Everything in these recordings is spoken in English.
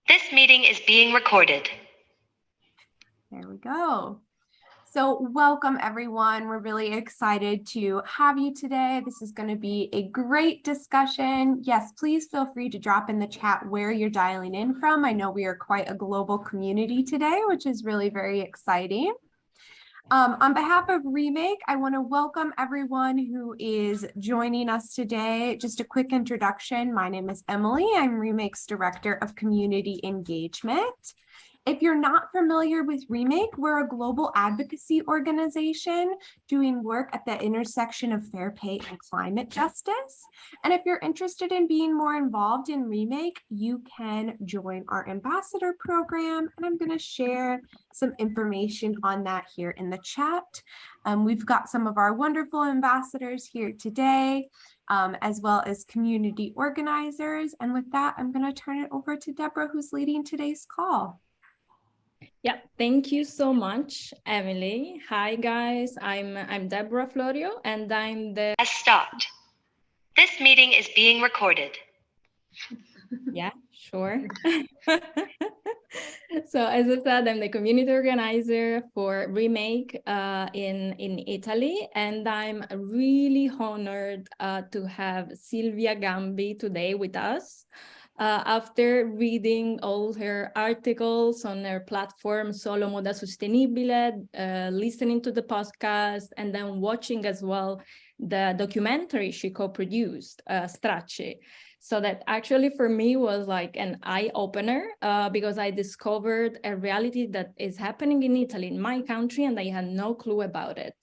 This meeting is being recorded. There we go. So welcome everyone. We're really excited to have you today. This is going to be a great discussion. Yes, please feel free to drop in the chat where you're dialing in from. I know we are quite a global community today, which is really very exciting. On behalf of Remake, I want to welcome everyone who is joining us today. Just a quick introduction. My name is Emily. I'm Remake's Director of Community Engagement. If you're not familiar with Remake, we're a global advocacy organization doing work at the intersection of fair pay and climate justice. And if you're interested in being more involved in Remake, you can join our ambassador program. And I'm going to share some information on that here in the chat. We've got some of our wonderful ambassadors here today, as well as community organizers. And with that, I'm going to turn it over to Deborah, who's leading today's call. Yeah, thank you so much, Emily. Hi, guys. I'm Deborah Florio, and I'm the... Has stopped. This meeting is being recorded. Yeah, sure. So as I said, I'm the community organizer for Remake in Italy, and I'm really honored to have Silvia Gambi today with us. After reading all her articles on her platform, Solo Moda Sostenibile, listening to the podcast, and then watching as well the documentary she co-produced, Stracci. So that actually for me was like an eye-opener because I discovered a reality that is happening in Italy, in my country, and I had no clue about it.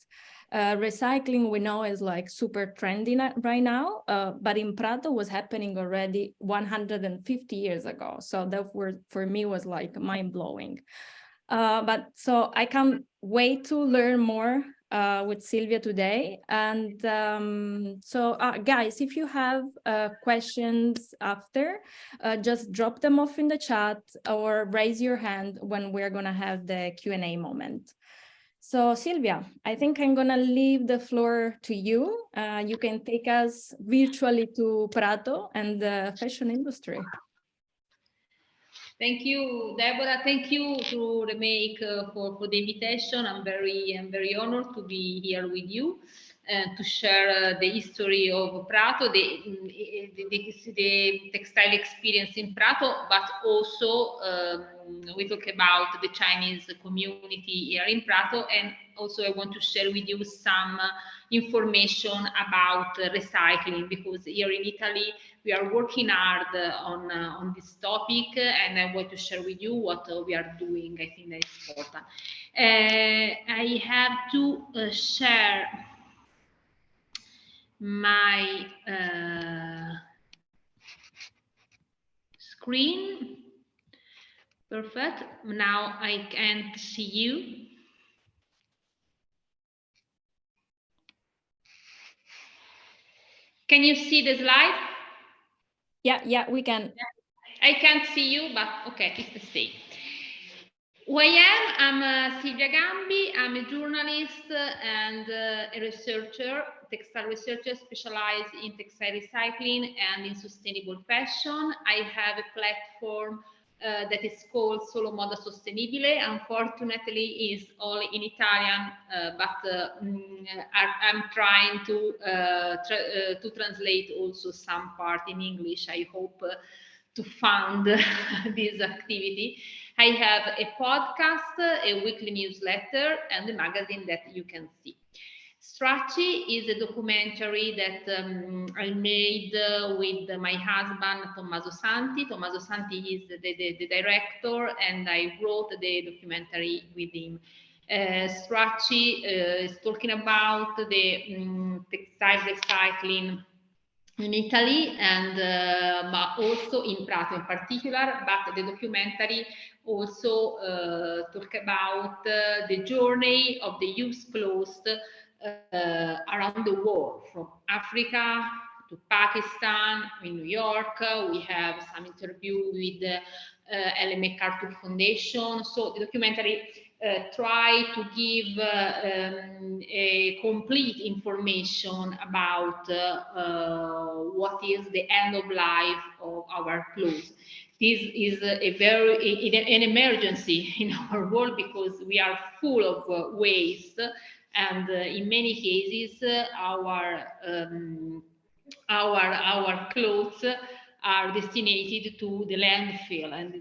Recycling, we know, is like super trendy right now, but in Prato was happening already 150 years ago. So that for me was like mind-blowing. But so I can't wait to learn more with Silvia today. And guys, if you have questions after, just drop them off in the chat or raise your hand when we're gonna have the Q&A moment. So Silvia, I think I'm gonna leave the floor to you. You can take us virtually to Prato and the fashion industry. Thank you, Deborah. Thank you to Remake for the invitation. I'm very honored to be here with you and to share the history of Prato, the textile experience in Prato, but also we talk about the Chinese community here in Prato, and also I want to share with you some information about recycling, because here in Italy we are working hard on this topic, and I want to share with you what we are doing. I think that is important. I have to share my screen. Perfect. Now I can see you. Can you see the slide? Yeah, we can. I can't see you, but okay, it's the same. Who I am, I'm Silvia Gambi. I'm a journalist and a researcher, textile researcher specialized in textile recycling and in sustainable fashion. I have a platform that is called Solo Moda Sostenibile. Unfortunately, is all in Italian, but I'm trying to translate also some part in English. I hope to fund this activity. I have a podcast, a weekly newsletter, and a magazine that you can see. Stracci is a documentary that I made with my husband, Tommaso Santi. Tommaso Santi is the director, and I wrote the documentary with him. Stracci is talking about the textile recycling in Italy, and but also in Prato in particular, but the documentary also talk about the journey of the used clothes around the world, from Africa to Pakistan, in New York. We have some interview with Ellen MacArthur Foundation. So the documentary try to give a complete information about what is the end of life of our clothes. This is an emergency in our world because we are full of waste, and in many cases our clothes are destined to the landfill, and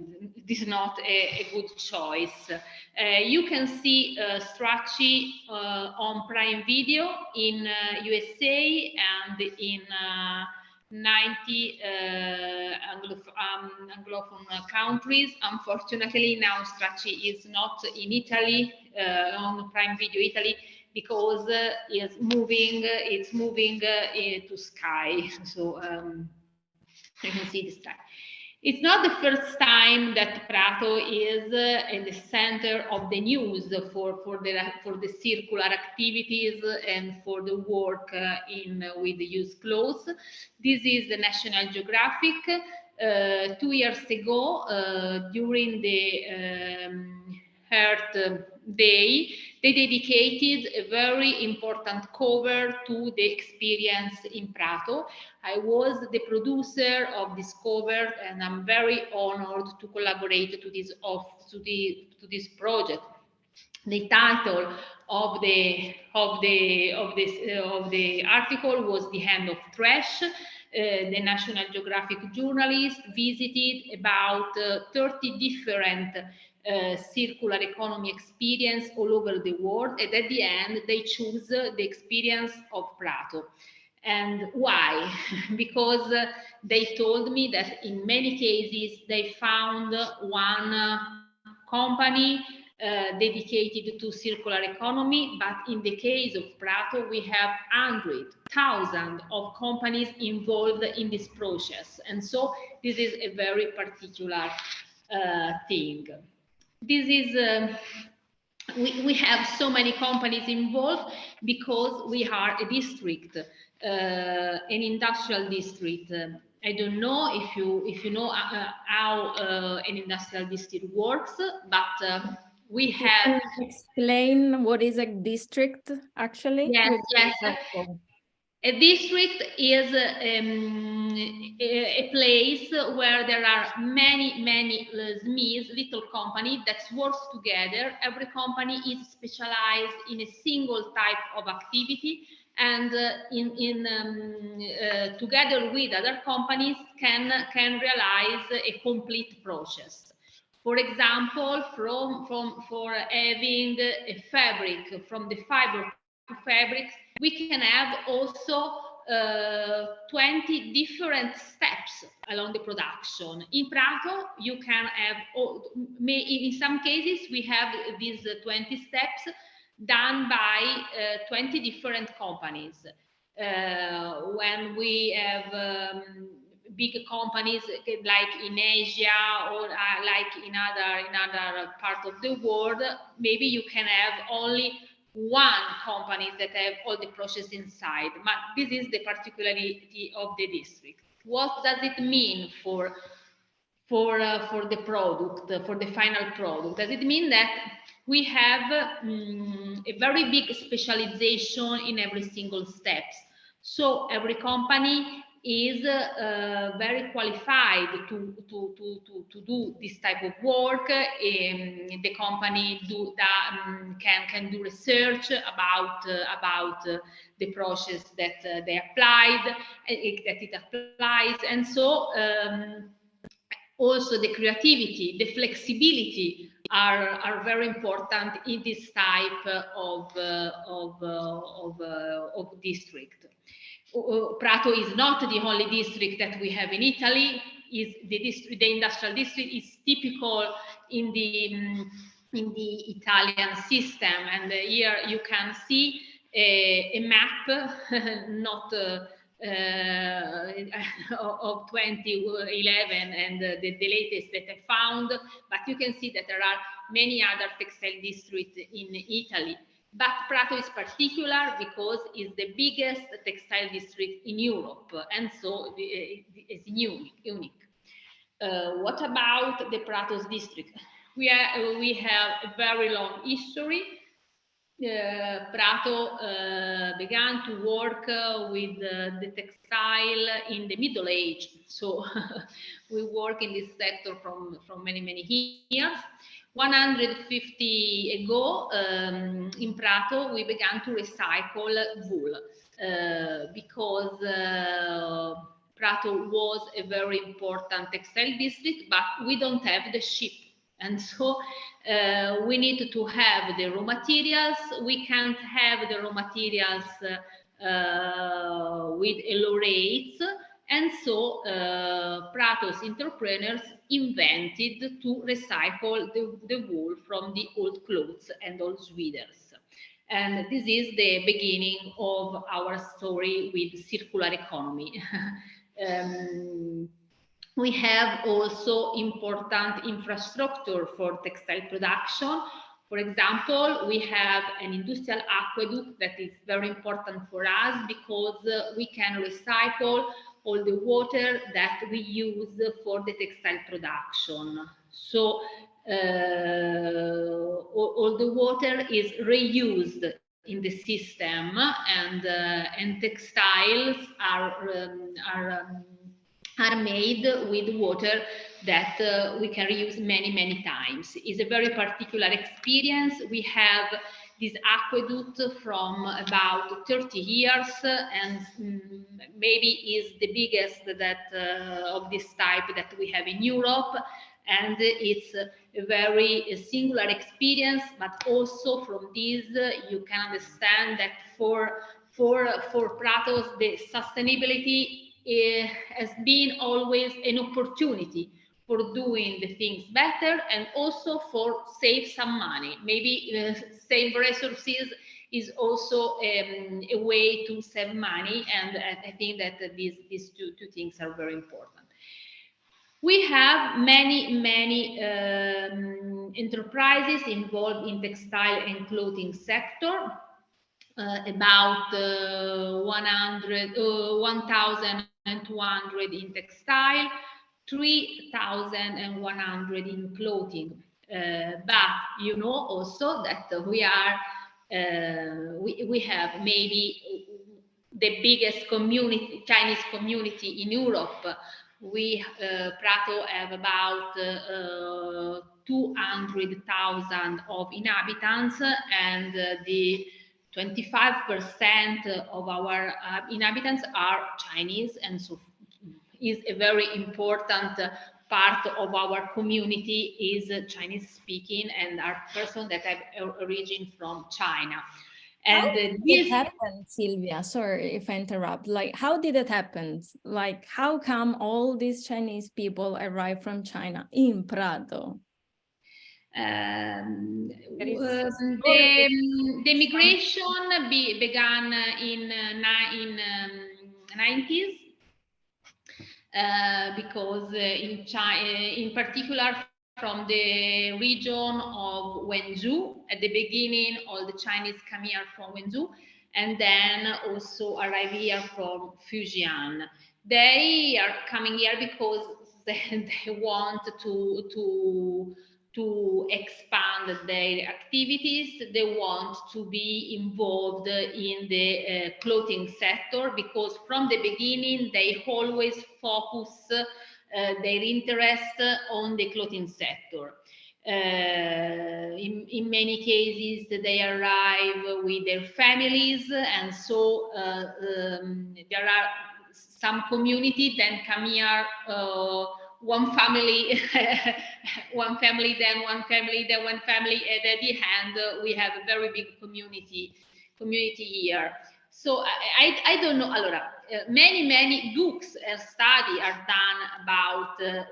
this is not a good choice. You can see Stracci on Prime Video in USA and in 90 Anglophone countries. Unfortunately, now Stracci is not in Italy, on Prime Video Italy, because it's moving to Sky. So you can see this time. It's not the first time that Prato is in the center of the news for the circular activities and for the work with used clothes. This is the National Geographic. 2 years ago, during the Earth Day, they dedicated a very important cover to the experience in Prato. I was the producer of this cover, and I'm very honored to collaborate to this project. The title of the article was "The End of Trash." The National Geographic journalist visited about 30 different circular economy experience all over the world, and at the end they choose the experience of Prato. And why? Because they told me that in many cases they found one company dedicated to circular economy, but in the case of Prato, we have hundreds, thousands of companies involved in this process. And so this is a very particular thing. This is we have so many companies involved because we are a district, an industrial district. I don't know if you know how an industrial district works, but we have. Can you explain what is a district actually? Yes, yes. Helpful. A district is a place where there are many SMEs, little companies that work together. Every company is specialized in a single type of activity, and together with other companies can realize a complete process. For example, for having a fabric, from the fiber to fabrics, we can have also 20 different steps along the production. In Prato, you can have, in some cases, we have these 20 steps done by 20 different companies. When we have big companies like in Asia or like in other part of the world, maybe you can have only one company that have all the process inside. But this is the particularity of the district. What does it mean for the product, for the final product? Does it mean that we have a very big specialization in every single steps? So every company is very qualified to do this type of work. The company can do research about the process that they applied, that it applies, and so also the creativity, the flexibility are very important in this type of district. Prato is not the only district that we have in Italy. The industrial district is typical in the Italian system, and here you can see a map, not of 2011 and the latest that I found, but you can see that there are many other textile districts in Italy. But Prato is particular because it's the biggest textile district in Europe, and so it's unique. What about the Prato's district? We have a very long history. Prato began to work with the textile in the Middle Age, so we work in this sector from many years. 150 ago, in Prato, we began to recycle wool because Prato was a very important textile district, but we don't have the ship. And so we need to have the raw materials. We can't have the raw materials with a low rates. And so Prato's entrepreneurs invented to recycle the wool from the old clothes and old sweaters. And this is the beginning of our story with circular economy. We have also important infrastructure for textile production. For example, we have an industrial aqueduct that is very important for us because we can recycle all the water that we use for the textile production. So all the water is reused in the system, and textiles are made with water that we can reuse many times. It's a very particular experience. We have this aqueduct from about 30 years and maybe is the biggest that of this type that we have in Europe. And it's a very singular experience, but also from this you can understand that for Pratos, the sustainability has been always an opportunity for doing the things better and also for save some money. Maybe save resources is also a way to save money, and I think that these two things are very important. We have many enterprises involved in textile and clothing sector. About 1,200 in textile, 3,100 in clothing. But you know also that we have maybe the biggest community, Chinese community in Europe. We Prato have about 200,000 of inhabitants, and the 25% of our inhabitants are Chinese, and so is a very important part of our community is Chinese speaking and are persons that have origin from China. And how did it happen, Silvia? Sorry if I interrupt. Like, how did it happen? Like, how come all these Chinese people arrived from China in Prato? The migration began in 90s because in China, in particular from the region of Wenzhou. At the beginning, all the Chinese come here from Wenzhou, and then also arrive here from Fujian. They are coming here because they want to expand their activities. They want to be involved in the clothing sector because from the beginning they always focus their interest on the clothing sector. In many cases they arrive with their families, and so there are some community then come here, one family one family, then one family, then one family, and at the end we have a very big community here. So I don't know. Allora, many books and study are done about the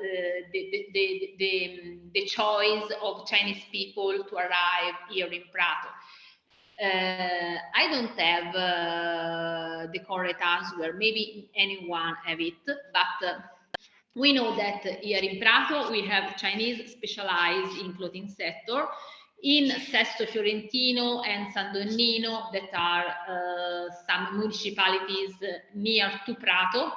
choice of Chinese people to arrive here in Prato. I don't have the correct answer. Maybe anyone have it, but we know that here in Prato we have Chinese specialized in clothing sector. In Sesto Fiorentino and San Donnino, that are some municipalities near to Prato,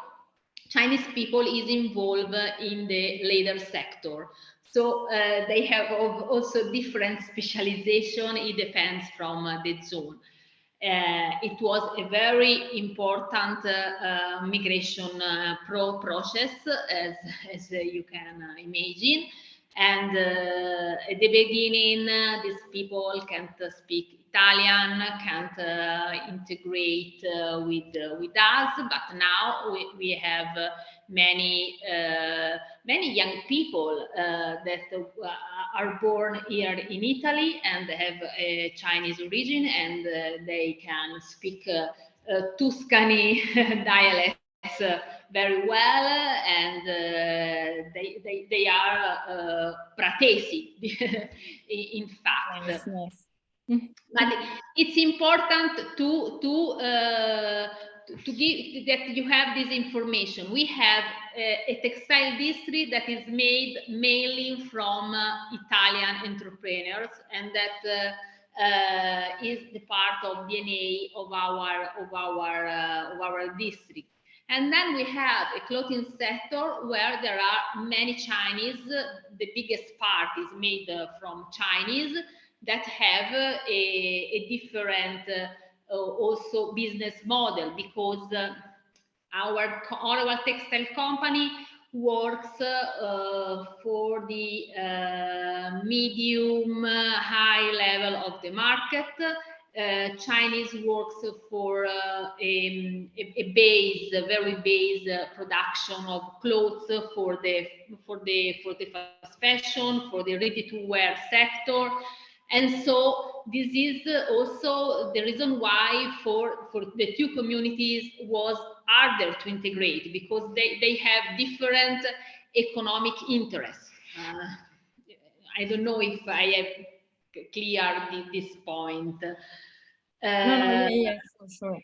Chinese people is involved in the leather sector. So they have also different specialization. It depends from the zone. It was a very important migration process, as you can imagine. And at the beginning, these people can't speak Italian, can't integrate with us. But now we have many young people that are born here in Italy and have a Chinese origin, and they can speak Tuscany dialects very well, and they are Pratesi, in fact. Nice, nice. But it's important to give that you have this information. We have a textile district that is made mainly from Italian entrepreneurs, and that is the part of DNA of our district. And then we have a clothing sector where there are many Chinese. The biggest part is made from Chinese that have a different also business model, because our textile company works for the medium high level of the market. Chinese works for a very base production of clothes for the fast fashion, for the ready-to-wear sector. And so this is also the reason why for the two communities was harder to integrate, because they have different economic interests. I don't know if I have cleared this point. No, yeah, for sure.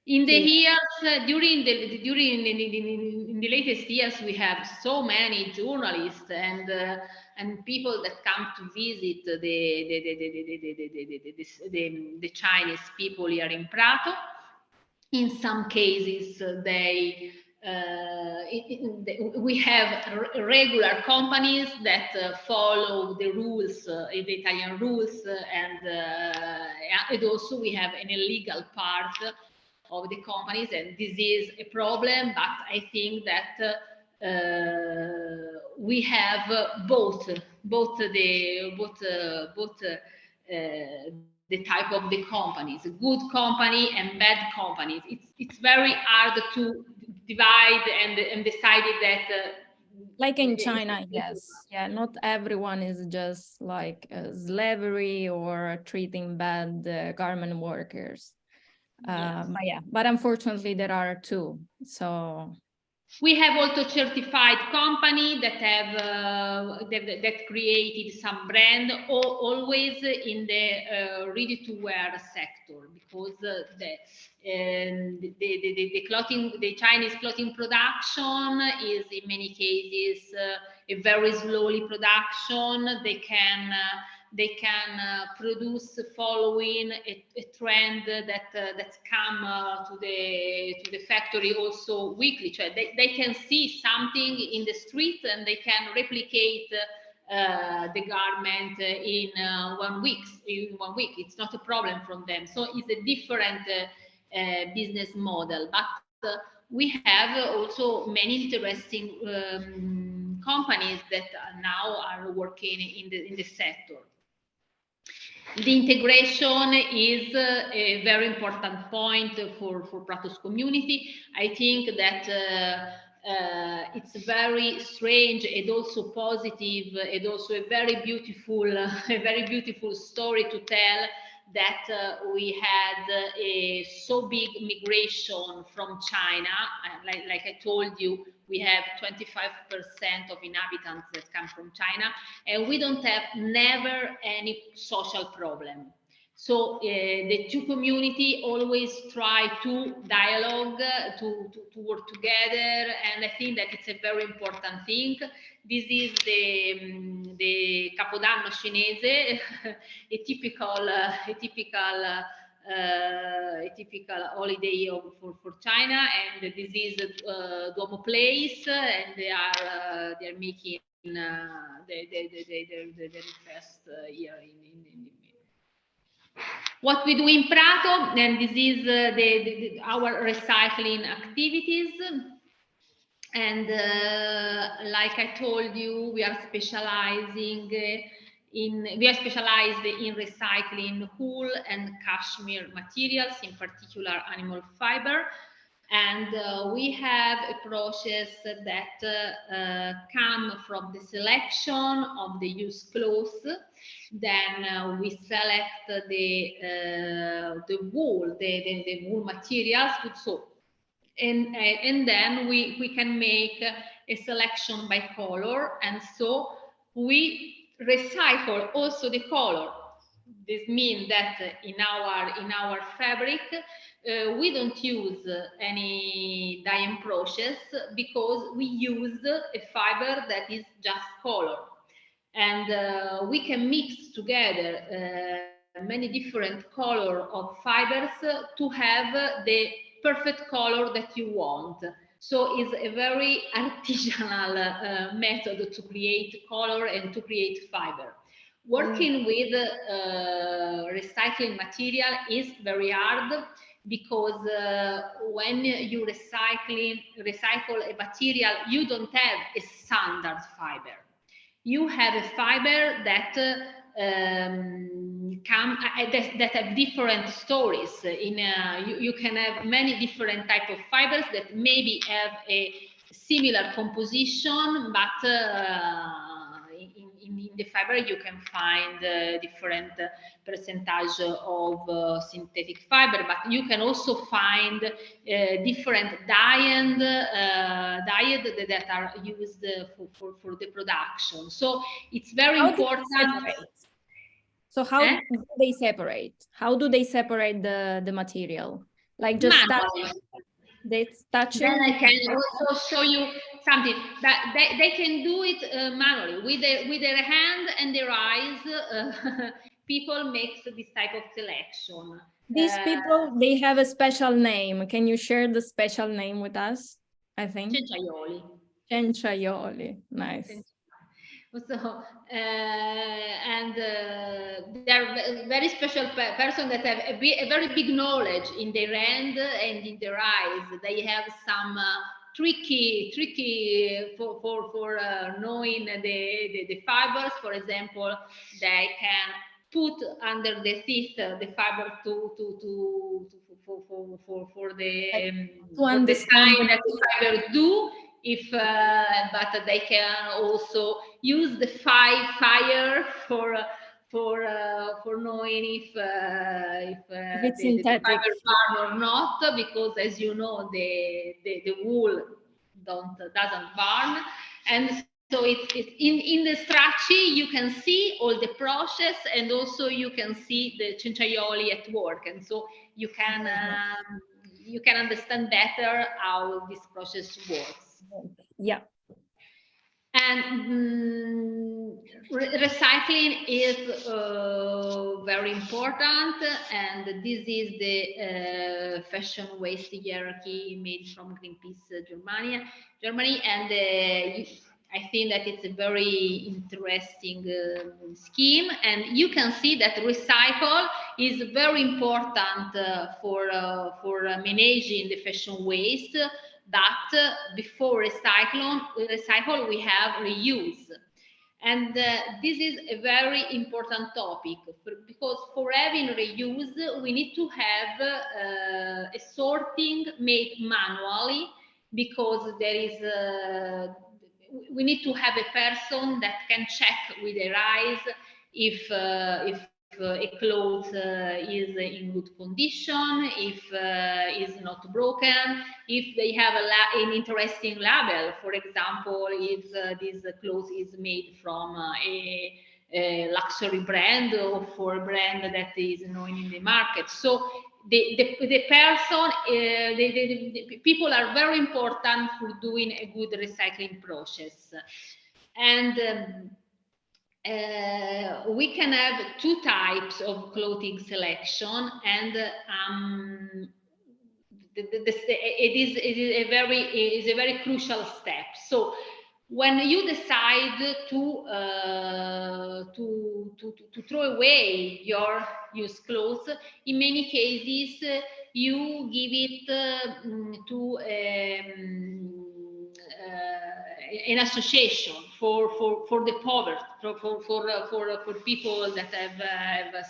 In the years, during the latest years, we have so many journalists and people that come to visit the Chinese people here in Prato. In some cases, we have regular companies that follow the rules, the Italian rules, and also we have an illegal part of the companies, and this is a problem. But I think that we have both the type of the companies, good company and bad companies. It's very hard to divide and decide that. Like in China, yes. Yeah, not everyone is just like slavery or treating bad garment workers. Yes. But unfortunately there are two. So we have also certified company that have that created some brand, always in the ready-to-wear sector, because the clothing, the Chinese clothing production is in many cases a very slowly production. They can produce following a trend that's come to the factory also weekly. So they can see something in the street and they can replicate the garment in 1 week. It's not a problem from them. So it's a different business model. But we have also many interesting companies that now are working in the sector. The integration is a very important point for Prato's community. I think that it's very strange and also positive and also a very beautiful story to tell that we had a so big migration from China. Like I told you, we have 25% of inhabitants that come from China, and we don't have never any social problem. So the two community always try to dialogue, to work together, and I think that it's a very important thing. This is the Capodanno cinese, a typical holiday for China, and this is Duomo Place, and they are making the first year in what we do in Prato, and this is our recycling activities. And like I told you, we are specialized in recycling wool and cashmere materials, in particular animal fiber. And we have a process that comes from the selection of the used clothes. Then we select the wool, the wool materials. So, and then we can make a selection by color, and so we recycle also the color. This means that in our fabric we don't use any dyeing process, because we use a fiber that is just color, and we can mix together many different color of fibers to have the perfect color that you want. So it's a very artisanal method to create color and to create fiber. Working with recycling material is very hard, because when you recycle a material, you don't have a standard fiber. You have a fiber that that have different stories. You can have many different type of fibers that maybe have a similar composition, but in the fiber you can find different percentage of synthetic fiber, but you can also find different dyes that are used for the production. So it's very important. So how do they separate? How do they separate the material? Like just they touch it? Then I can also show you something that they can do it manually with their hand and their eyes. People make this type of selection. These people, they have a special name. Can you share the special name with us? I think Cenciaioli. Cenciaioli. Nice. So, and they're very special person that have a very big knowledge in their hand and in their eyes. They have some tricky for knowing the fibers. For example, they can put under the teeth the fiber for the sign that the fiber do. But they can also use the fire for knowing if it's the synthetic fiber burn or not, because as you know the wool doesn't burn. And so it's in the Stracci you can see all the process, and also you can see the Cenciaioli at work, and so you can understand better how this process works. Yeah. And recycling is very important, and this is the fashion waste hierarchy made from Greenpeace Germany, and I think that it's a very interesting scheme, and you can see that recycle is very important for managing the fashion waste. But before recycle, we have reuse. And this is a very important topic, because for having reuse, we need to have a sorting made manually, because there is we need to have a person that can check with their eyes if a cloth is in good condition, if is not broken, if they have an interesting label. For example, if this cloth is made from a luxury brand, or for a brand that is known in the market. So the person, the people are very important for doing a good recycling process. And we can have two types of clothing selection, and it is a very crucial step. So when you decide to throw away your used clothes, in many cases you give it to an association for the poverty, for people that have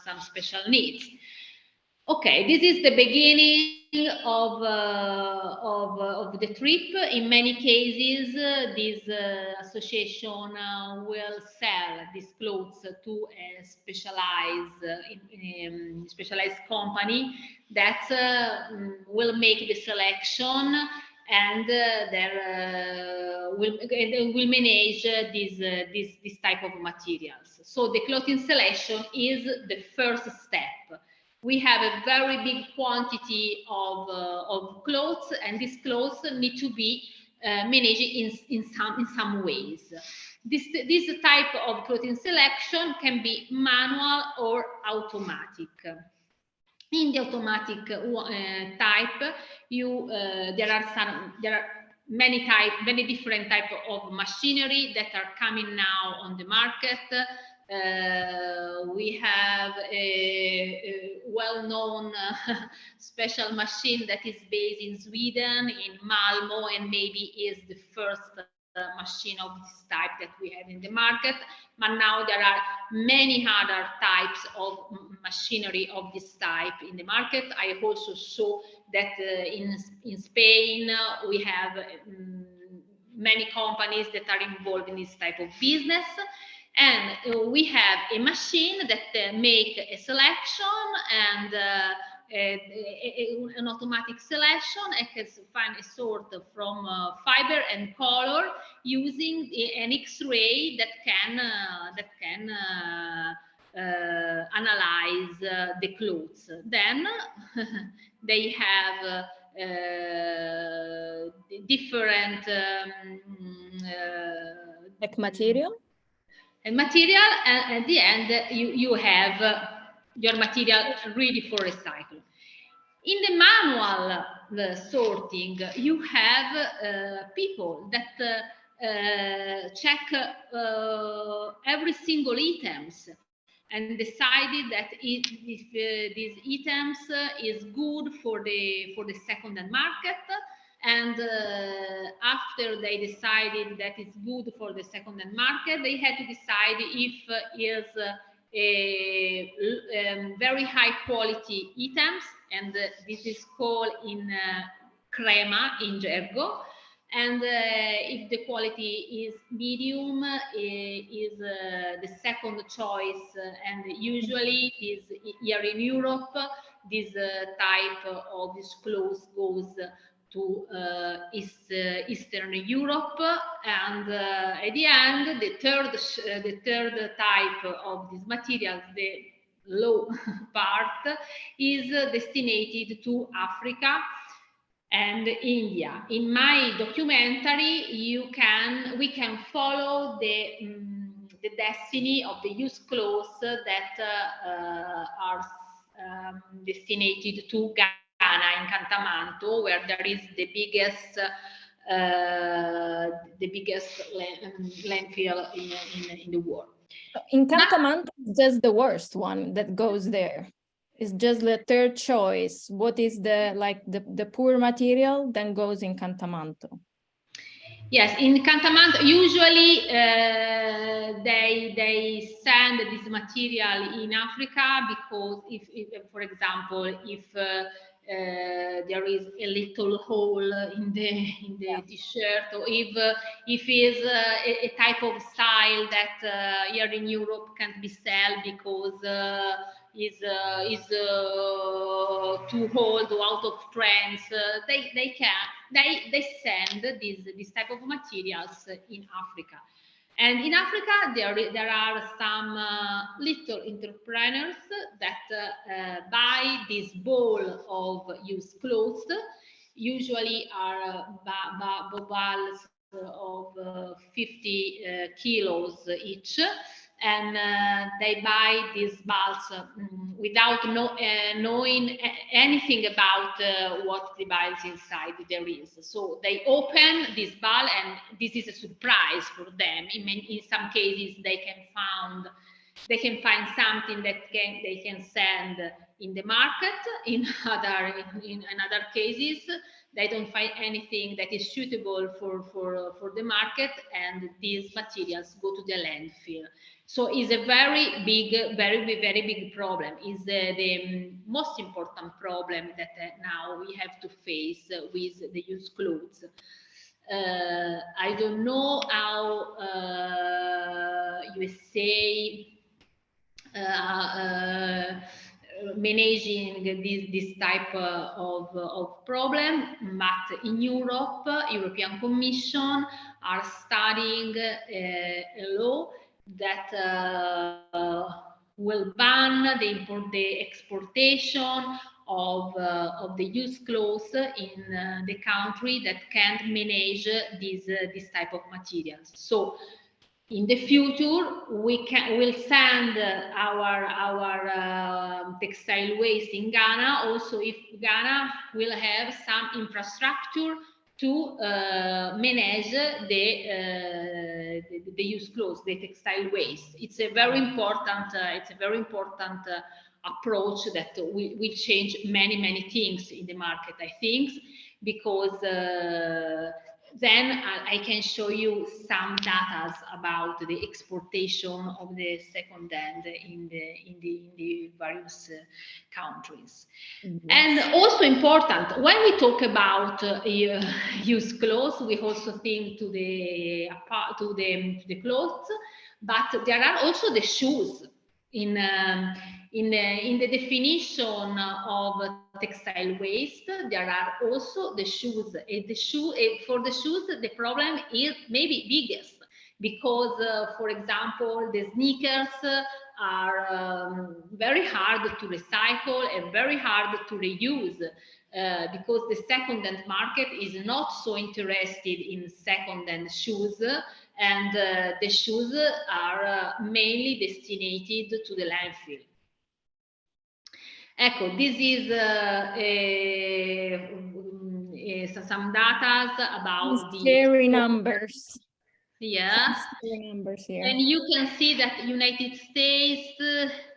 some special needs. Okay, this is the beginning of the trip. In many cases, this association will sell these clothes to a specialized company that will make the selection, and will manage this type of materials. So the clothing selection is the first step. We have a very big quantity of clothes, and these clothes need to be managed in some ways. This type of clothing selection can be manual or automatic. In the automatic type, there are many different types of machinery that are coming now on the market. We have a well-known special machine that is based in Sweden, in Malmo, and maybe is the first machine of this type that we have in the market. But now there are many other types of machinery of this type in the market. I also saw that in Spain we have many companies that are involved in this type of business. And we have a machine that make a selection and an automatic selection. I can find a sort from fiber and color using an X-ray that can analyze the clothes. Then they have different like material. And material, and at the end you have your material ready for recycling. In the manual sorting, you have people that check every single items and decided that if these items is good for the second-hand market. And after they decided that it's good for the second-hand market, they had to decide if is a very high quality items, and this is called in crema in Gergo. And if the quality is medium, is the second choice. And usually is here in Europe, this type of this clothes goes to Eastern Europe. And at the end, the third type of these materials, the low part, is destined to Africa and India. In my documentary, we can follow the destiny of the used clothes that are destined to Ghana in Cantamanto, where there is the biggest landfill in the world. In Cantamanto, just the worst one that goes there. It's just the third choice. What is the poor material then goes in Cantamanto? Yes, in Cantamanto, usually they send this material in Africa because if for example, if there is a little hole in the t-shirt, or if is a type of style that here in Europe can't be sold because is too old or out of trends, they send this type of materials in Africa. And in Africa, there are some little entrepreneurs that buy this ball of used clothes, usually are bobals of 50 kilos each, and they buy these balls without knowing anything about what device inside there is. So they open this ball, and this is a surprise for them. In some cases, they can find something that they can send in the market. In other cases, they don't find anything that is suitable for the market, and these materials go to the landfill. So it's a very big, very big problem. It's the most important problem that now we have to face with the used clothes. I don't know how USA managing this type of problem, but in Europe, European Commission are studying a law that will ban the exportation of the used clothes in the country that can't manage this type of materials. So in the future, we'll send our textile waste in Ghana, also if Ghana will have some infrastructure to manage the used clothes, the textile waste. It's a very important approach that will change many things in the market, I think, because then I can show you some data about the exportation of the second hand in the various countries. Yes. And also important, when we talk about used clothes, we also think to the clothes, but there are also the shoes. In the definition of textile waste, there are also the shoes. For the shoes, the problem is maybe biggest because, for example, the sneakers are very hard to recycle and very hard to reuse because the second-hand market is not so interested in second-hand shoes. And the shoes are mainly destinated to the landfill. Ecco, this is some data about scary numbers. Yeah. Scary numbers here. And you can see that United States,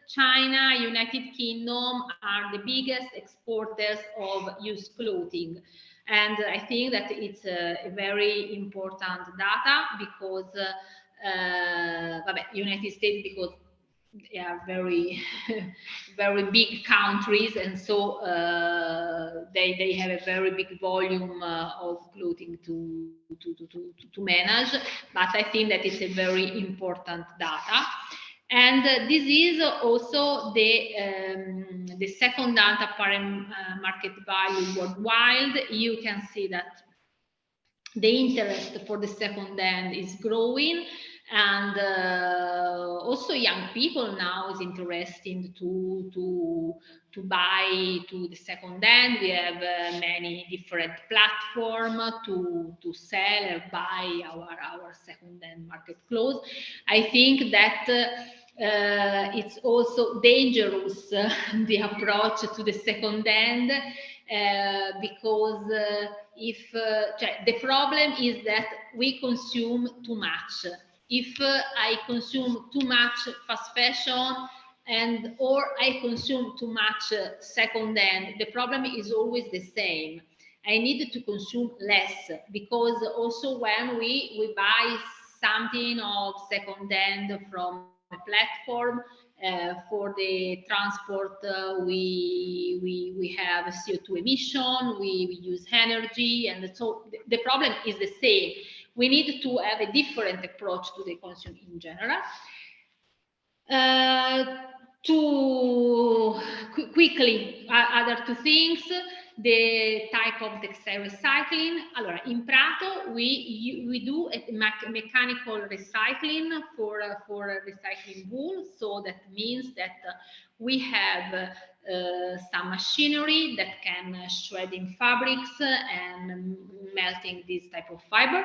China, United Kingdom are the biggest exporters of used clothing. And I think that it's a very important data because United States, because they are very very big countries, and so they have a very big volume of clothing to manage, but I think that it's a very important data. And this is also the second hand apparent market value worldwide. You can see that the interest for the second hand is growing, and also young people now is interested to buy to the second hand. We have many different platforms to sell or buy our second hand market clothes. I think that it's also dangerous the approach to the second hand because if the problem is that we consume too much. If I consume too much fast fashion and or I consume too much second hand, the problem is always the same. I need to consume less because also when we buy something of second hand from a platform, for the transport, we have CO2 emission, we use energy, and so the problem is the same. We need to have a different approach to the consumer in general. To quickly, other two things, the type of textile recycling. Allora, in Prato, we do a mechanical recycling for recycling wool. So that means that we have some machinery that can shredding fabrics and melting this type of fiber.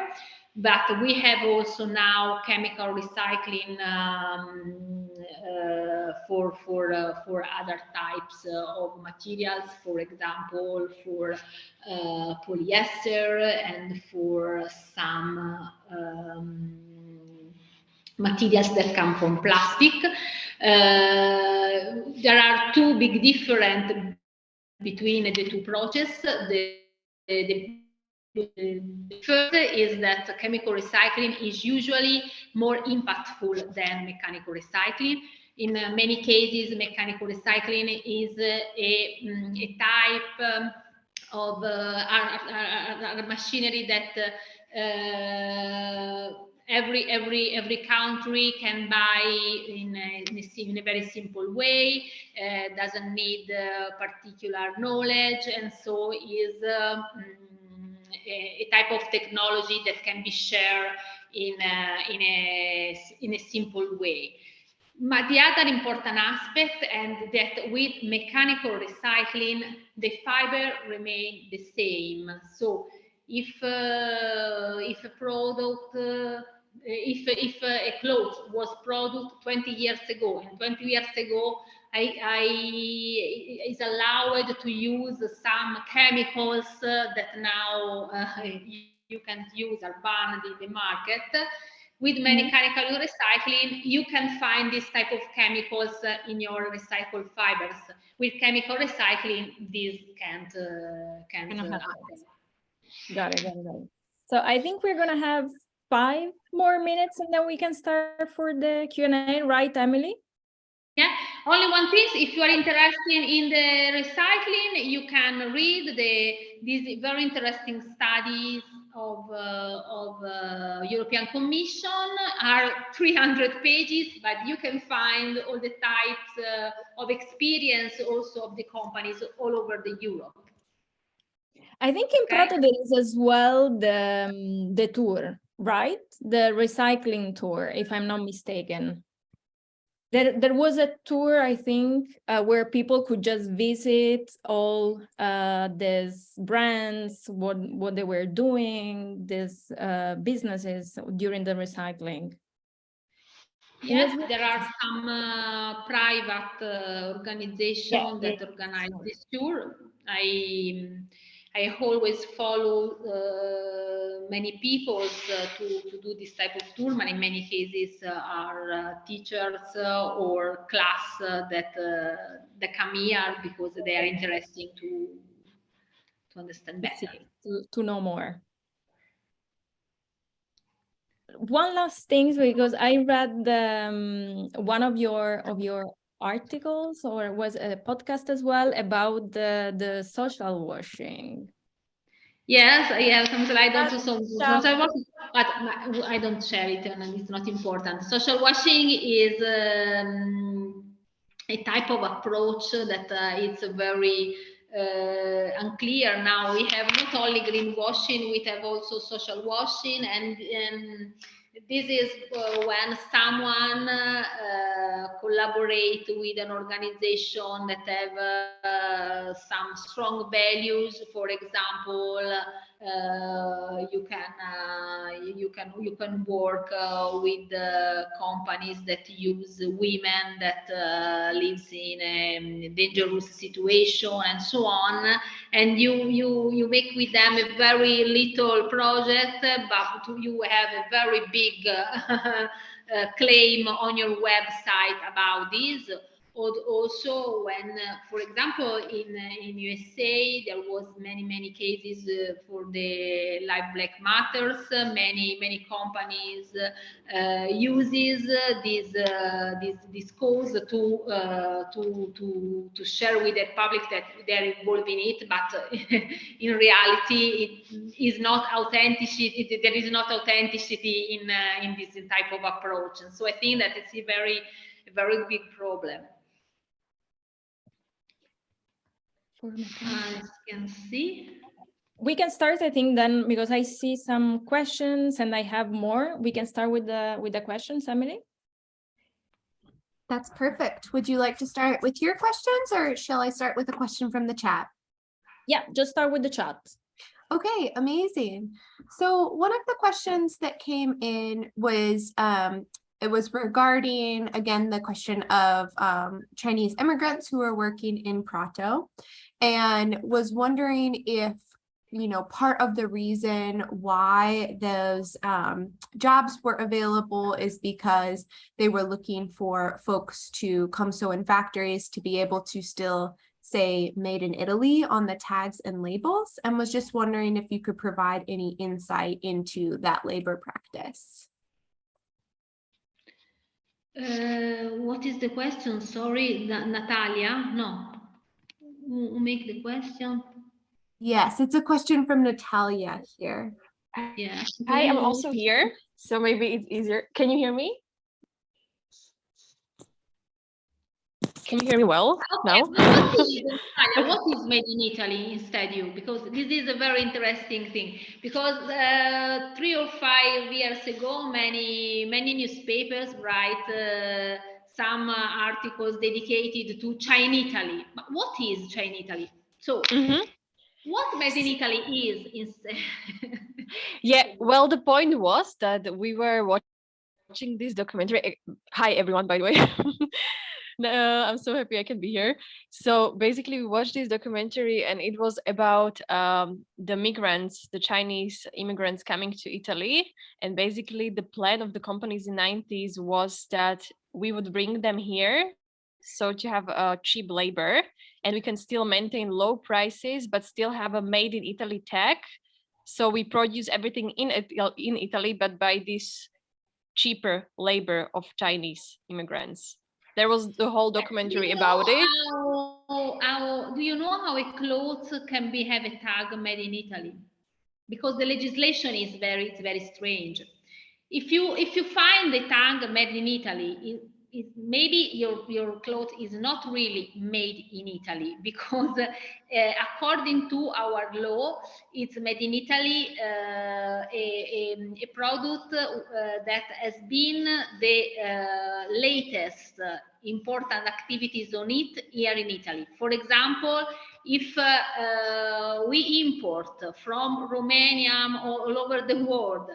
But we have also now chemical recycling for other types of materials, for example, for polyester and for some materials that come from plastic. There are two big differences between the two processes. The first is that chemical recycling is usually more impactful than mechanical recycling. In many cases, mechanical recycling is a type of machinery that every country can buy in a very simple way, doesn't need particular knowledge, and so is a type of technology that can be shared in a simple way. But the other important aspect, and that with mechanical recycling, the fiber remain the same. So if a product, if a cloth was produced 20 years ago, and 20 years ago is allowed to use some chemicals that now you can use are banned in the market. With mechanical recycling, you can find this type of chemicals in your recycled fibers. With chemical recycling, this can't happen. Got it. So I think we're gonna have 5 more minutes, and then we can start for the Q&A, right, Emily? Yeah, only one thing, if you are interested in the recycling, you can read these very interesting studies of European Commission, are 300 pages, but you can find all the types of experience also of the companies all over the Europe. I think in Prato there is as well the tour, right? The recycling tour, if I'm not mistaken. There was a tour, I think, where people could just visit all these brands, what they were doing, these businesses during the recycling. Yes, there are some private organizations that organize this tour. I always follow many people to do this type of tour, but in many cases are teachers or class that come here because they are interested to understand better. To know more. One last thing, because I read one of your articles, or was a podcast as well, about the social washing. Yes, I have some slide on social washing, but I don't share it, and it's not important. Social washing is a type of approach that it's very unclear now. We have not only greenwashing, we have also social washing, and this is when someone collaborate with an organization that have some strong values. For example, you can work with companies that use women that lives in a dangerous situation and so on, and you make with them a very little project, but you have a very big claim on your website about this. Also, when, for example, in USA, there was many cases for the Live Black Matters. Many companies uses this cause to share with the public that they're involved in it, but in reality, it is not authenticity. There is not authenticity in this type of approach, and so I think that it's a very big problem. As you can see, we can start, I think, then, because I see some questions and I have more. We can start with the questions, Emily. That's perfect. Would you like to start with your questions, or shall I start with a question from the chat? Yeah, just start with the chat. Okay, amazing. So one of the questions that came in was it was regarding, again, the question of Chinese immigrants who are working in Prato, and was wondering if, you know, part of the reason why those jobs were available is because they were looking for folks to come sew in factories to be able to still say made in Italy on the tags and labels, and was just wondering if you could provide any insight into that labor practice. What is the question? Sorry, Natalia? No. Who make the question? Yes, it's a question from Natalia here. Yeah. I am also here, so maybe it's easier. Can you hear me? Can you hear me well now? What is made in Italy instead you? Because this is a very interesting thing. Because 3 or 5 years ago, many newspapers write some articles dedicated to China Italy. But what is China Italy? So, what made in Italy is instead? Yeah, well, the point was that we were watching this documentary. Hi, everyone, by the way. I'm so happy I can be here. So basically, we watched this documentary, and it was about the migrants, the Chinese immigrants coming to Italy. And basically, the plan of the companies in the 90s was that we would bring them here, so to have a cheap labor, and we can still maintain low prices, but still have a made in Italy tag. So we produce everything in Italy, but by this cheaper labor of Chinese immigrants. There was the whole documentary about it. Do you know how a clothes can have a tag made in Italy? Because the legislation is very strange. If you find the tag made in Italy, maybe your cloth is not really made in Italy, because according to our law, it's made in Italy a product that has been the latest important activities on it here in Italy. For example, if we import from Romania all over the world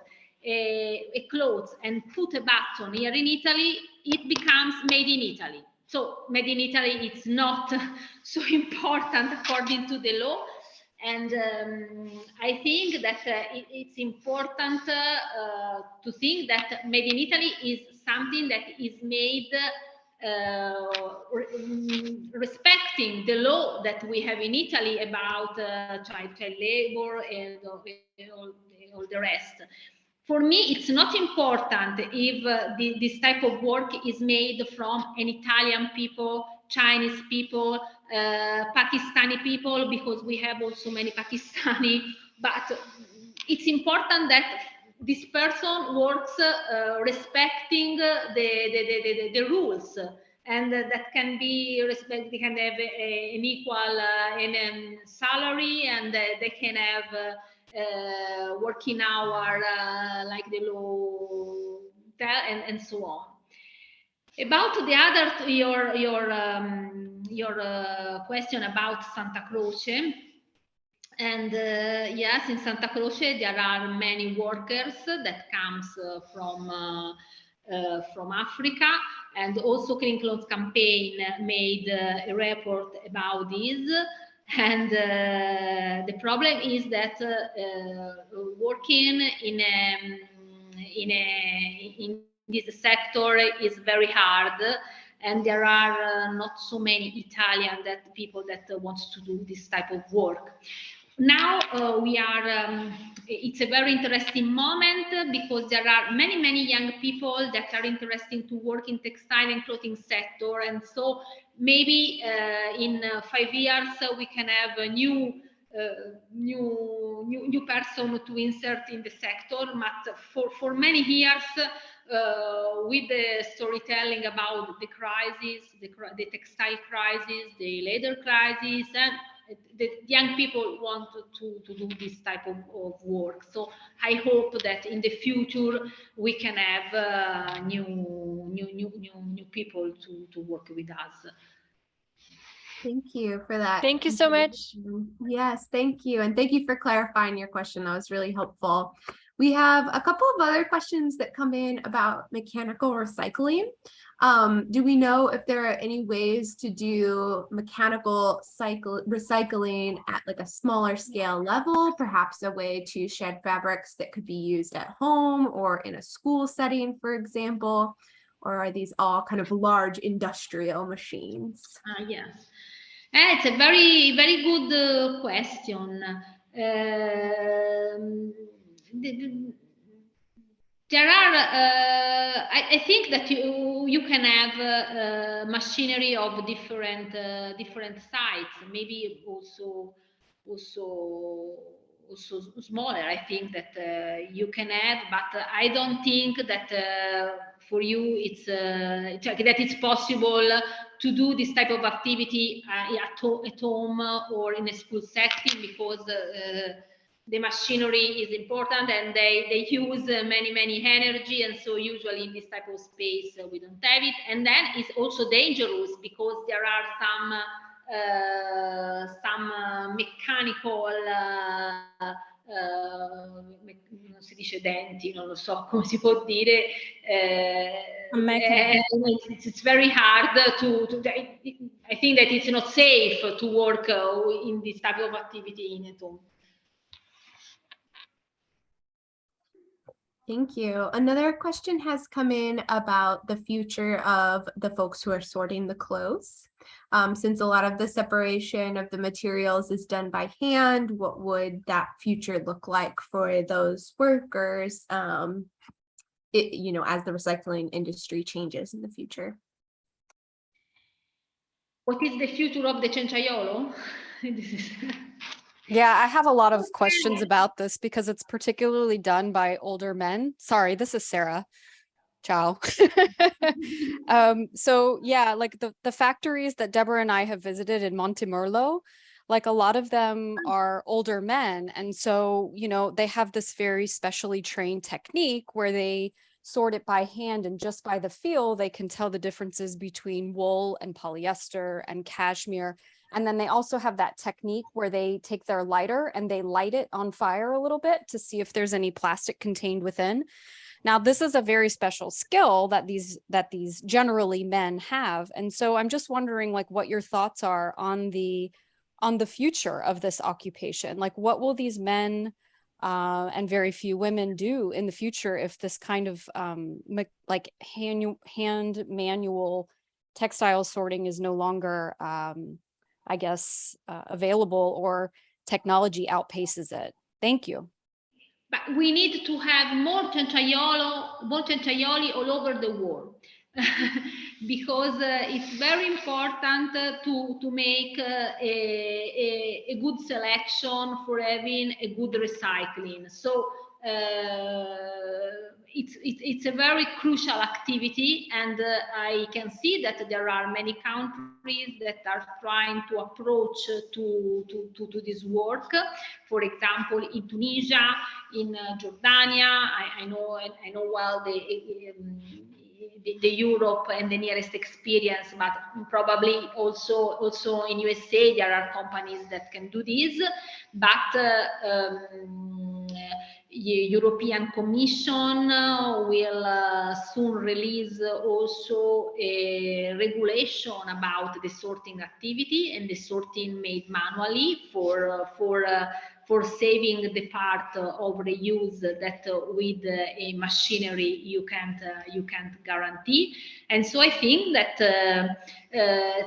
a clothes and put a button here in Italy, it becomes made in Italy. So made in Italy, it's not so important according to the law. And I think that it's important to think that made in Italy is something that is made respecting the law that we have in Italy about child labor and all the rest. For me, it's not important if this type of work is made from an Italian people, Chinese people, Pakistani people, because we have also many Pakistani, but it's important that this person works respecting the rules, and that can be respect. They can have an equal salary, and they can have working hour like the law tell, and so on. About the other your question about Santa Croce. And yes, in Santa Croce there are many workers that comes from Africa, and also Clean Clothes Campaign made a report about this. And the problem is that working in this sector is very hard, and there are not so many Italian people that want to do this type of work. Now we are, it's a very interesting moment, because there are many young people that are interested to work in textile and clothing sector. And so maybe in 5 years we can have a new person to insert in the sector. But for many years, with the storytelling about the crisis, the textile crisis, the leather crisis, and the young people want to do this type of work. So I hope that in the future we can have new people to work with us. Thank you for that. Thank you so much. Yes, thank you. And thank you for clarifying your question. That was really helpful. We have a couple of other questions that come in about mechanical recycling. Do we know if there are any ways to do mechanical recycling at like a smaller scale level, perhaps a way to shed fabrics that could be used at home or in a school setting, for example? Or are these all kind of large industrial machines? Yes. It's a very, very good question. There are, I think that you can have machinery of different size, maybe also smaller. I think that you can have, but I don't think that for you it's that it's possible to do this type of activity at home or in a school setting, because the machinery is important and they use many energy, and so usually in this type of space we don't have it. And then it's also dangerous because there are some mechanical non si dice denti, non lo so come si può dire, it's very hard to I think that it's not safe to work in this type of activity in at home. Thank you. Another question has come in about the future of the folks who are sorting the clothes. Since a lot of the separation of the materials is done by hand, what would that future look like for those workers, as the recycling industry changes in the future? What is the future of the cenciaiolo? Yeah, I have a lot of questions about this because it's particularly done by older men. Sorry, this is Sarah. Ciao. So yeah, like the factories that Deborah and I have visited in Montemurlo, like a lot of them are older men. And so, they have this very specially trained technique where they sort it by hand, and just by the feel, they can tell the differences between wool and polyester and cashmere. And then they also have that technique where they take their lighter and they light it on fire a little bit to see if there's any plastic contained within. Now, this is a very special skill that these generally men have. And so I'm just wondering, like, what your thoughts are on the future of this occupation. Like, what will these men and very few women do in the future if this kind of like hand manual textile sorting is no longer I guess, available, or technology outpaces it? Thank you. But we need to have more cenciaioli all over the world, because it's very important to make a good selection for having a good recycling. So it's a very crucial activity, and I can see that there are many countries that are trying to approach to this work. For example, in Tunisia, in Jordania, I know well the Europe and the nearest experience, but probably also in USA there are companies that can do this. But European Commission will soon release also a regulation about the sorting activity and the sorting made manually for saving the part of reuse that with a machinery you can't guarantee. And so I think that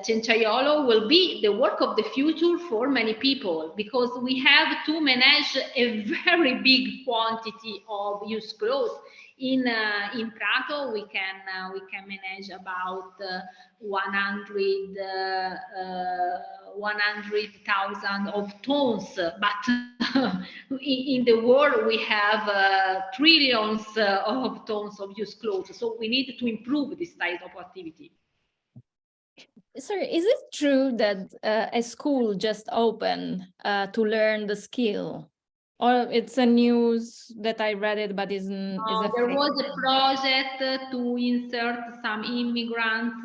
cenciaiolo will be the work of the future for many people, because we have to manage a very big quantity of used clothes. In Prato, we can manage about 100,000 of tons, but in the world we have trillions of tons of used clothes. So we need to improve this type of activity. Sorry, is it true that a school just opened to learn the skill? Or it's a news that I read it, but is a There fake was a news? project to insert some immigrants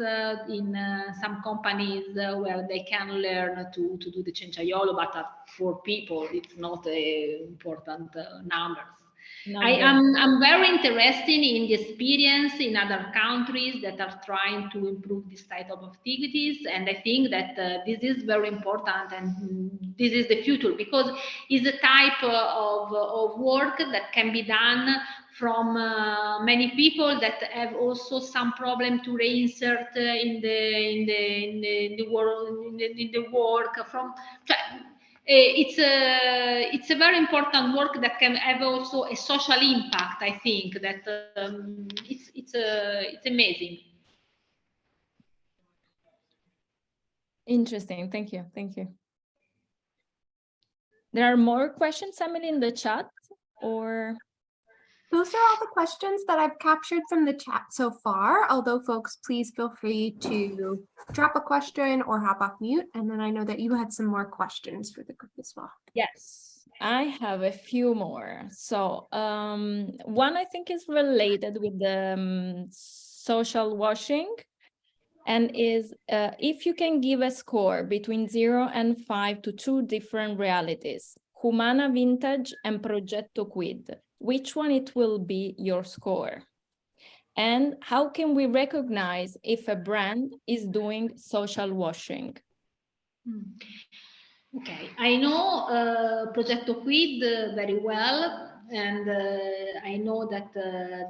in some companies where they can learn to do the cenciaiolo, but for people, it's not important numbers. I'm very interested in the experience in other countries that are trying to improve this type of activities, and I think that this is very important, and this is the future, because it's a type of work that can be done from many people that have also some problem to reinsert in the world, in the work from. It's a very important work that can have also a social impact. I think that it's amazing. Interesting. Thank you. Thank you. There are more questions, Emily, in the chat, or? Those are all the questions that I've captured from the chat so far, although folks, please feel free to drop a question or hop off mute. And then I know that you had some more questions for the group as well. Yes, I have a few more. So one I think is related with the social washing, and is if you can give a score between 0 and 5 to 2 different realities, Humana Vintage and Progetto Quid, which one it will be your score? And how can we recognize if a brand is doing social washing? Okay, I know Progetto Quid very well, and I know that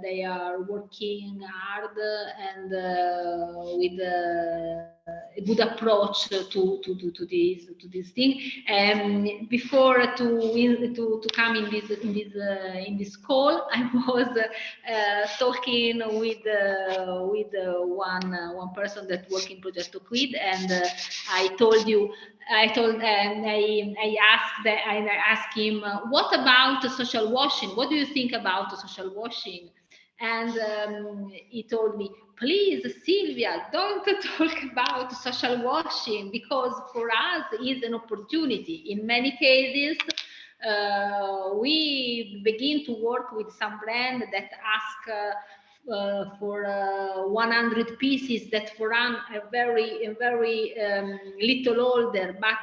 they are working hard and with a good approach to this thing. Before to come in this call, I was talking with one person that works in Progetto Quid, and I asked him, what about social washing? What do you think about social washing? And he told me, please, Silvia, don't talk about social washing, because for us it's an opportunity. In many cases, we begin to work with some brand that ask for 100 pieces that for a very little order, but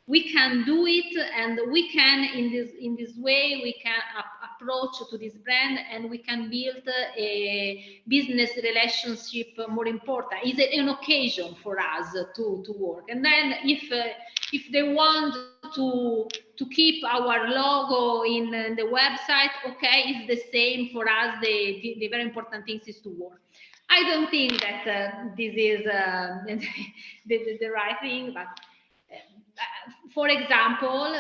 we can do it, and we can in this way we can approach to this brand, and we can build a business relationship more important. It's an occasion for us to work, and then if they want to keep our logo in the website, okay, it's the same for us. The very important thing is to work. I don't think that this is the right thing, but for example,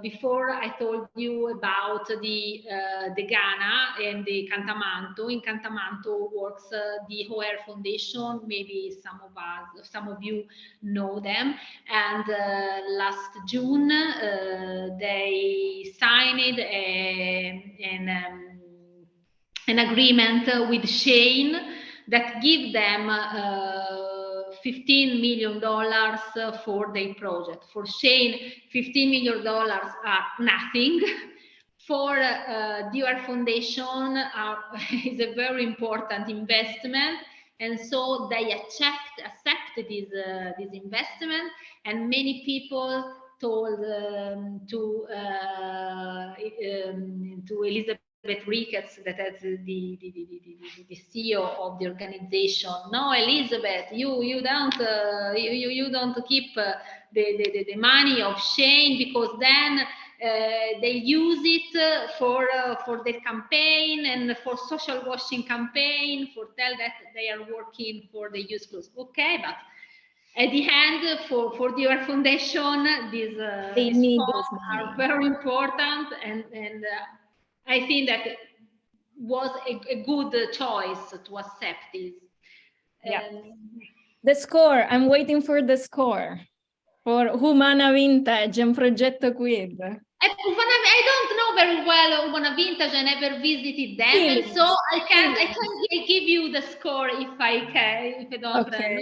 before I told you about the Ghana and the Cantamanto. In Cantamanto works the OER Foundation. Maybe some of you know them. And last June, they signed an agreement with Shane that give them $15 million for their project. For Shane, $15 million are nothing. For the OER Foundation is a very important investment, and so they accept this investment. And many people told to Elizabeth Ricketts, that is the CEO of the organization. No, Elizabeth, you don't keep the money of Shane, because then they use it for their campaign and for social washing campaign, for tell that they are working for the used clothes. Okay, but at the end, for the OER Foundation, these funds are very important, and I think that it was a good choice to accept this. Yeah. The score, I'm waiting for the score. For Humana Vintage, un progetto quid. I don't know very well Umana Vintage. I never visited them, and so I can give you the score if I don't know them.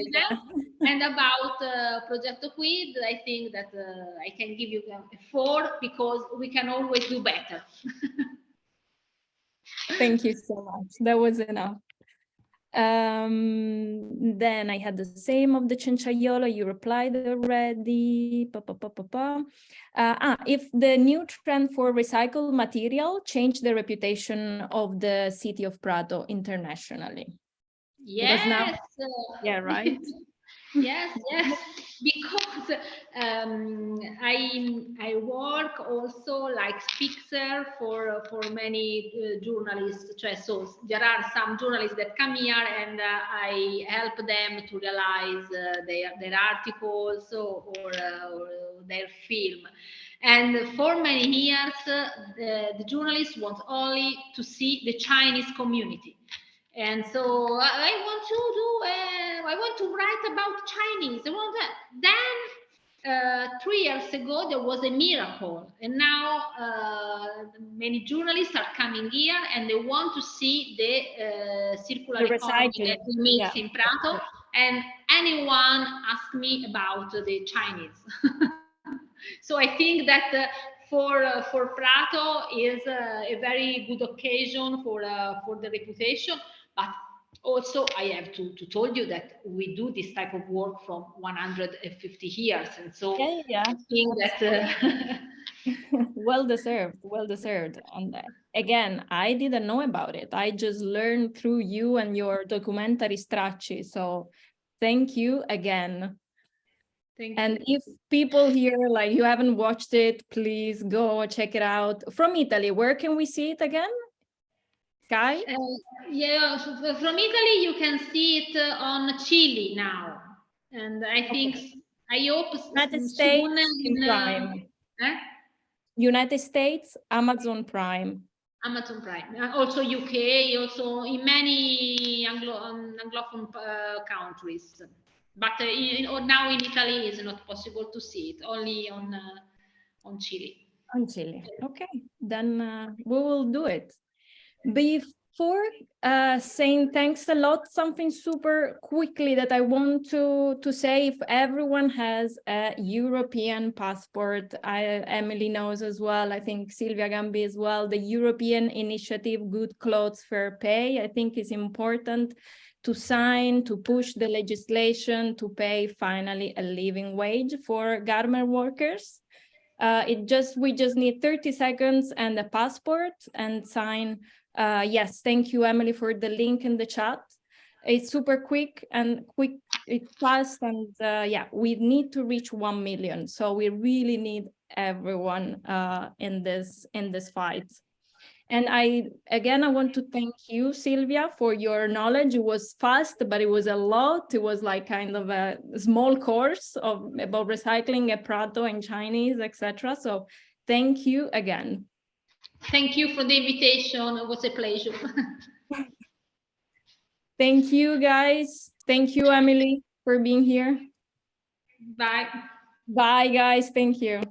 And about Progetto Quid, I think that I can give you a 4 because we can always do better. Thank you so much. That was enough. Then I had the same of the Cenciaiolo. You replied already. If the new trend for recycled material changed the reputation of the city of Prato internationally. Yes. Now, yeah, right. Yes, because I work also like speaker for many journalists. So there are some journalists that come here, and I help them to realize their articles or their film. And for many years, the journalists want only to see the Chinese community. And so I want to write about Chinese. I want that. Then 3 years ago, there was a miracle. And now many journalists are coming here and they want to see the circular economy that we make in Prato. And anyone asks me about the Chinese. So I think that for Prato is a very good occasion for the reputation. But also, I have to tell you that we do this type of work from 150 years, and so I think that well deserved on that. Again, I didn't know about it. I just learned through you and your documentary Stracci. So thank you again. And if people here, like, you haven't watched it, please go check it out. From Italy, where can we see it again? Sky? Yeah, from Italy, you can see it on Chile now. And I think, I hope United States in Prime. United States, Amazon Prime. Amazon Prime. Also UK, also in many Anglophone countries. But now in Italy is not possible to see it, only on Chile. On Chile, okay. Then we will do it. Before saying thanks a lot, something super quickly that I want to say, if everyone has a European passport, Emily knows as well, I think Silvia Gambi as well, the European initiative, Good Clothes, Fair Pay, I think is important to sign, to push the legislation, to pay finally a living wage for garment workers. We just need 30 seconds and a passport and sign. Yes, thank you, Emily, for the link in the chat. It's super quick, it's fast, and yeah, we need to reach 1 million. So we really need everyone in this fight. And I want to thank you, Silvia, for your knowledge. It was fast, but it was a lot. It was like kind of a small course about recycling at Prato and Chinese, etc. So thank you again. Thank you for the invitation. It was a pleasure. Thank you, guys. Thank you, Emily, for being here. Bye. Bye, guys. Thank you.